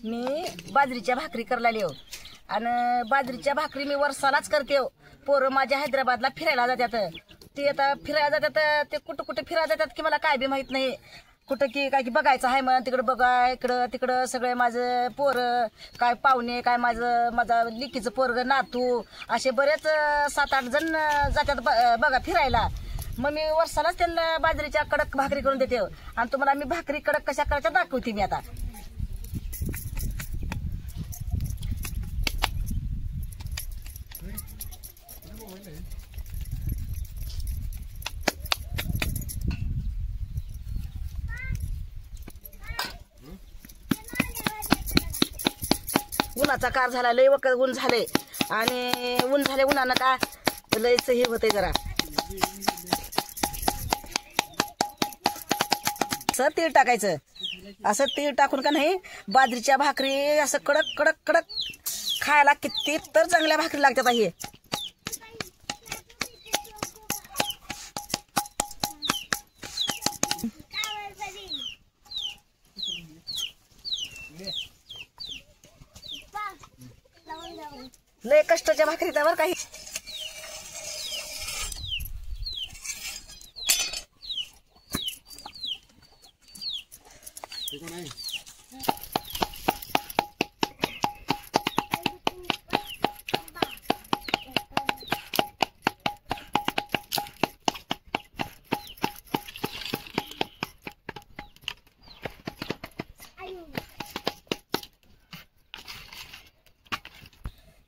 मी बाजरीच्या भाकरी करायला हो आणि बाजरीच्या भाकरी मी वर्षालाच करते हो. पोरं माझ्या हैदराबादला फिरायला जातात. ते आता फिरायला जातात ते कुठं कुठं फिरायला जातात की मला काय बी माहित नाही. कुठं की काय की बघायचं आहे मग तिकडं बघा इकडं तिकडं सगळे माझं पोरं काय पाहुणे काय माझा लिकीचं पोरग नातू असे बरेच 7-8 जण जातात बघा फिरायला. मग मी वर्षालाच त्यांना बाजरीच्या कडक भाकरी करून देते आणि तुम्हाला मी भाकरी कडक कशा करायच्या दाखवते मी आता. उन्हाचा कार झाला लय वकर ऊन झाले आणि ऊन झाले उन्हानं का लयच हे होतंय जरा. असं तीळ टाकायचं असं तीळ टाकून का नाही बाजरीच्या भाकरी असं कडक कडक कडक खायला किती तर चांगल्या भाकरी लागतात. हे लय कष्टाच्या भाकरी त्यावर काही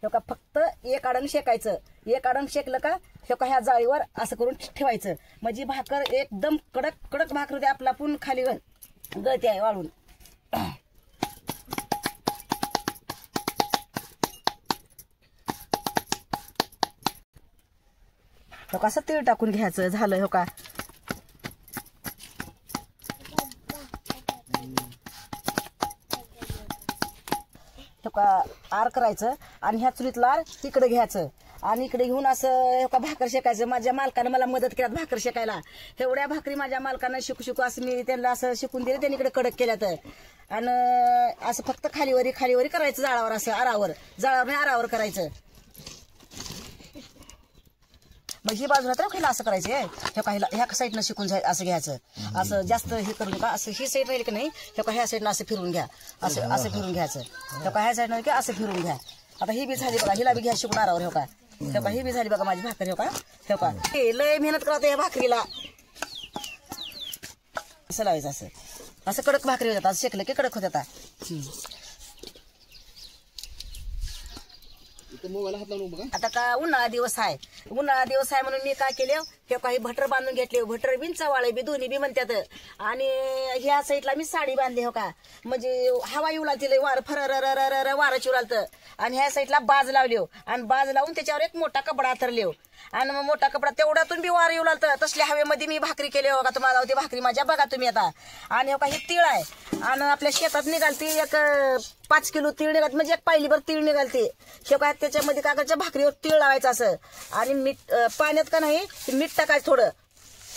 का फक्त एक आडण शेकायचं. एक आडण शेकलं का ह्या जाळीवर असं करून ठेवायचं म्हणजे भाकर एकदम कडक कडक भाकर होते. आपला पण खाली गळते आहे वाळून. कसं तीळ टाकून घ्यायचं झालं हो का. आर करायचं आणि ह्या चुलीतला आर तिकडे घ्यायचं आणि इकडे घेऊन असं का भाकर शेकायचं. माझ्या मालकानं मला मदत केल्यात भाकर शेकायला. एवढ्या भाकरी माझ्या मालकानं शिकू असं मी त्यांना असं शिकून दिले. त्यांनी इकडे कडक केल्यात आणि असं फक्त खालीवरी करायचं जाळावर असं आरावर जाळावर नाही आरावर करायचं. मग ही बाजूला तर खायला असं करायचं. ह्या साईडनं शिकून असं घ्यायचं. असं जास्त हे करू नका. असं ही साईड राहील की नाही ह्या साईडनं असं फिरून घ्या. असं असं फिरून घ्यायचं. ह्या साईडनं की असं फिरून घ्या. आता ही बी झाली बघा. हिला बी घ्या शिकून आरावर हो का. ही बी झाली बघा माझी भाकरी हो का. लय मेहनत करत या भाकरीला. असं लावायचं असं असं कडक भाकरी होतात. शेकलं की कडक होत. आता का उन्हाळा दिवस आहे म्हणून मी काय केलं हे काही भटर बांधून घेतले. भटर बिन चवाळे बी दोन्ही बी म्हणतात. आणि ह्या साईडला मी साडी बांधली हो का म्हणजे हवा येऊ लागली वार फर वारच येऊ लागतं. आणि ह्या साईडला बाज लावली आणि बाज लावून त्याच्यावर एक मोठा कपडा थरले आणि मग मोठा कपडा तेवढ्यातून बी वार येऊ लागतं. तसल्या हवेमध्ये मी भाकरी केली हो का. तुम्हाला होती भाकरी माझ्या बघा तुम्ही आता. आणि हो का ही तीळ आहे आणि आपल्या शेतात निघालती एक 5 किलो तीळ निघाल म्हणजे एक पायलीभर तीळ निघालते. हे काय त्याच्यामध्ये काकाच्या भाकरीवर तीळ लावायचं असं आणि मीठ पाण्यात का नाही मीठ टाकायचं.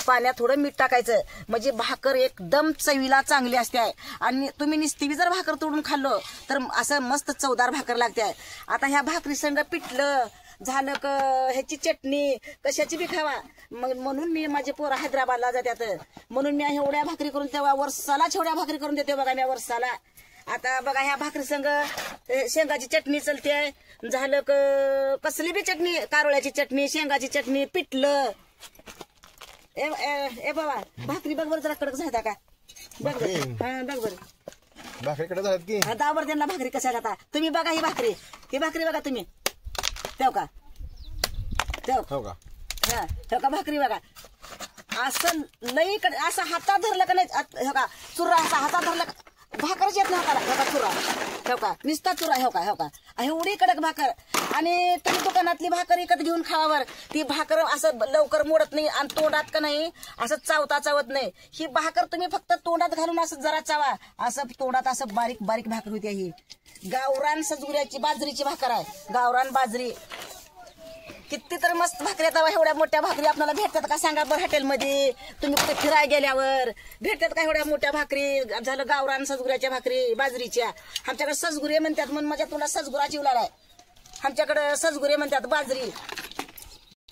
पाण्यात थोडं मीठ टाकायचं म्हणजे भाकर एकदम चवीला चांगली असते. आणि तुम्ही निस्ती जर भाकर तोडून खाल्लं तर असं मस्त चवदार भाकर लागते. आता ह्या भाकरी संग पिठलं झालं क ह्याची चटणी कशाची बी खावा. मग म्हणून मी माझे पोरं हैदराबादला जातात म्हणून मी एवढ्या भाकरी करून तेव्हा वर्षाला एवढ्या भाकरी करून देते बघा मी वर्षाला. आता बघा ह्या भाकरी संग शेंगाची चटणी चलते. झालं क कसली बी चटणी कारवळ्याची चटणी शेंगाची चटणी पिठलं. ए बाबा भाकरी बघ बरं जरा कडक झाला का बघ बरं. बघ बरं भाकरी कडक झाल्यात की दावर त्यांना भाकरी कशा जाता तुम्ही बघा. ही भाकरी बघा तुम्ही ठेव का भाकरी बघा. असं लई असं हातात धरलं का नाही का चुरा असा हातात धरलं भाकरच येत नाही हाताला. चुरा निसता चुरा एवढी कडक भाकर. आणि तुम्ही दुकानातली भाकर विकत घेऊन खावावर ती भाकर असं लवकर मोडत नाही आणि तोंडात का नाही असं चावत नाही. ही भाकर तुम्ही फक्त तोंडात घालून असं जरा चावा असं तोंडात असं बारीक बारीक भाकर होती. ही गावरान सजुऱ्याची बाजरीची भाकर आहे. गावरान बाजरी किती तर मस्त भाकरी आता एवढ्या मोठ्या भाकरी आपल्याला भेटतात का सांगा बरं हॉटेलमध्ये तुम्ही कुठे फिरायला गेल्यावर भेटतात का एवढ्या मोठ्या भाकरी झालं गावरान सजगुऱ्याच्या भाकरी बाजरीच्या आमच्याकडे सजगुरे म्हणतात म्हणून माझ्या तुला सजगुराची उलाढ आहे आमच्याकडे सजगुरे म्हणतात बाजरी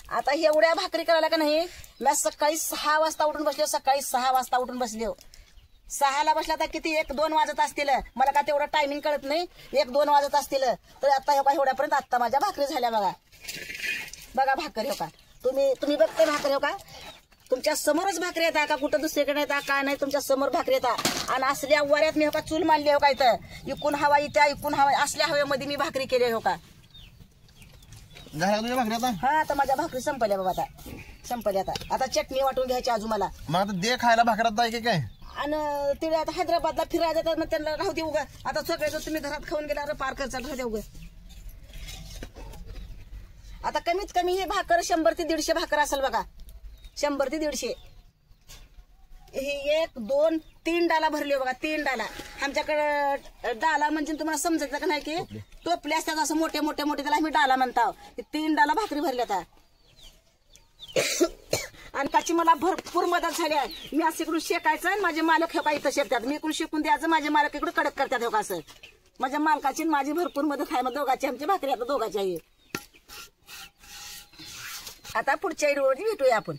आता एवढ्या भाकरी करायला का नाही मी सकाळी 6 वाजता उठून बसले सकाळी 6 वाजता उठून बसले 6ला बसला तर किती 1-2 वाजत असतील मला का तेवढं टायमिंग कळत नाही 1-2 वाजत असतील तर आता एवढ्यापर्यंत आता माझ्या भाकरी झाल्या बघा भाकरी हो का तुम्ही बघते भाकरी हो का तुमच्या समोरच भाकरी येतात का कुठं दुसरीकडे येतात काय नाही तुमच्या समोर भाकरी येतात आणि असल्या वाऱ्यात मी हो का चूल मांडली हो का इथं इकून हवा इथे इकून हवा असल्या हवेमध्ये मी भाकरी केली हो का झाल्या तुझ्या भाकरी आता हा आता माझ्या भाकरी संपल्या बाबा आता संपल्या आता चटणी वाटून घ्यायची अजून मला मग आता दे खायला भाकरात आहे की काय आणि तिथे आता हैदराबादला फिरायला जातात मग त्यांना राहू दे उगा आता सगळे तुम्ही घरात खाऊन गेला पार करचा राहू दे उगा आता कमीत कमी हे भाकर 100 ते 150 भाकर असेल बघा 100 ते 150 हे 1, 2, 3 डाला भरले बघा 3 डाला आमच्याकडे डाला म्हणजे तुम्हाला समजायचं का नाही की टोपले असतात असं मोठे मोठे मोठे त्याला आम्ही डाला म्हणतो 3 डाला भाकरी भरल्या आता आणि त्याची मला भरपूर मदत झाली आहे मी असं इकडून शेकायचं आणि माझे मालक हे का इथं शेकतात मी इकडून शेकून द्यायचं माझे मालक इकडे कडक करतात हो असं माझ्या मालकाची माझी भरपूर मदत आहे मग दोघांची आमची भाकरी आता दोघांची आहे आता पुढच्या व्हिडिओमध्ये भेटूया आपण